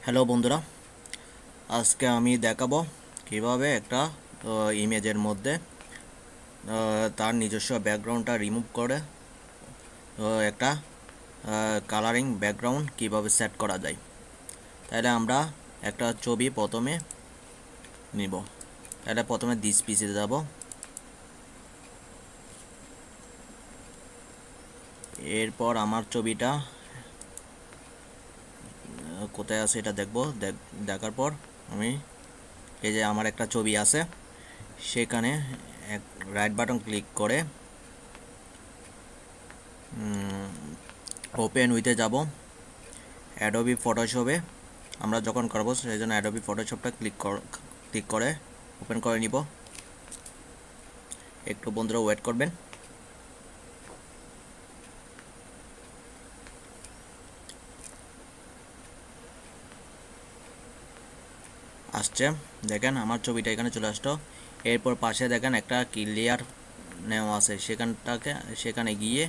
Hello বন্ধুরা, আজকে আমি দেখাবো কিভাবে একটা ইমেজের মধ্যে তার নিজস্ব ব্যাকগ্রাউন্ডটা রিমুভ করে একটা কালারিং ব্যাকগ্রাউন্ড কিভাবে সেট করা যায়। তাহলে আমরা একটা ছবি প্রথমে নিব। তাহলে প্রথমে দিস পিসে যাব। এরপর আমার ছবিটা কোথায় আছে এটা দেখব। দেখার পর আমি এই যে আমার একটা ছবি আছে, সেখানে রাইট বাটন ক্লিক করে ওপেন উইথে যাব। অ্যাডোবি ফটোশপে আমরা যখন করব সেই জন্য অ্যাডোবি ফটোশপটা ক্লিক করে ওপেন করে নিব। একটু বন্ধুরা ওয়েট করবেন। আসছে, দেখেন আমার ছবিটা এখানে চলে আসতো। এরপর পাশে দেখেন একটা ক্লিয়ার নেওয়া আছে, সেখানে গিয়ে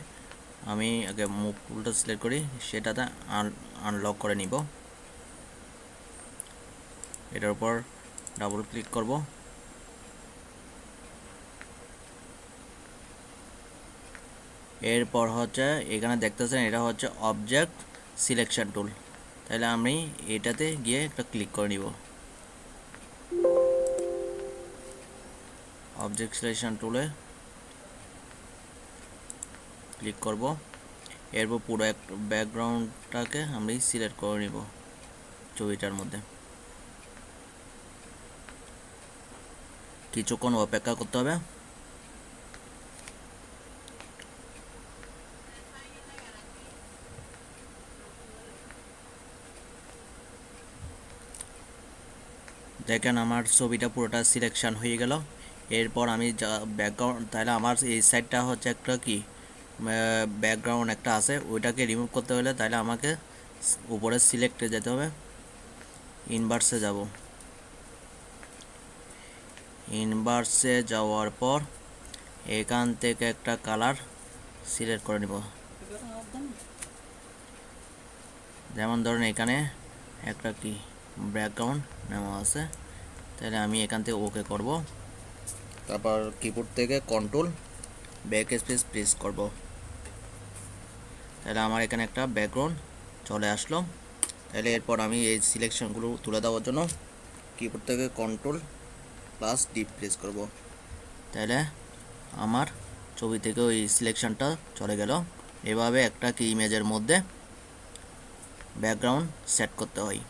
আমি আগে মুভ টুলটা সিলেক্ট করি, সেটাতে আনলক করে নিব। এটার উপর ডাবল ক্লিক করব। এরপর হচ্ছে এখানে দেখতেছেন এটা হচ্ছে অবজেক্ট সিলেকশন টুল। তাহলে আমি এটাতে গিয়ে একটা ক্লিক করে নিব। অবজেক্ট সিলেকশন টুলে ক্লিক করব। এরপর পুরো ব্যাকগ্রাউন্ডটাকে আমি সিলেক্ট করে নিব ছবিটার মধ্যে। কিছুক্ষণ অপেক্ষা করতে হবে। দেখেন আমার ছবিটা পুরোটা সিলেকশন হয়ে গেল। এরপর আমি যা ব্যাকগ্রাউন্ড, তাহলে আমার এই সাইডটা হচ্ছে একটা কি ব্যাকগ্রাউন্ড একটা আছে, ওইটাকে রিমুভ করতে হলে তাহলে আমাকে উপরে সিলেক্টে যেতে হবে। ইনভার্সে যাব। ইনভার্সে যাওয়ার পর এখান থেকে একটা কালার সিলেক্ট করে নিব। যেমন ধরুন এখানে একটা কি ব্যাকগ্রাউন্ড নেওয়া আছে, তাহলে আমি এখান থেকে ওকে করব। তারপর কিবোর্ড থেকে কন্ট্রোল ব্যাক স্পেস প্রেস করব। তাহলে আমার এখানে একটা ব্যাকগ্রাউন্ড চলে আসলো। তাহলে এরপর আমি এই সিলেকশনগুলো তুলে দেওয়ার জন্য কিবোর্ড থেকে কন্ট্রোল প্লাস ডি প্রেস করব। তাহলে আমার ছবি থেকে ওই সিলেকশনটা চলে গেল। এভাবে একটা কি ইমেজের মধ্যে ব্যাকগ্রাউন্ড সেট করতে হয়।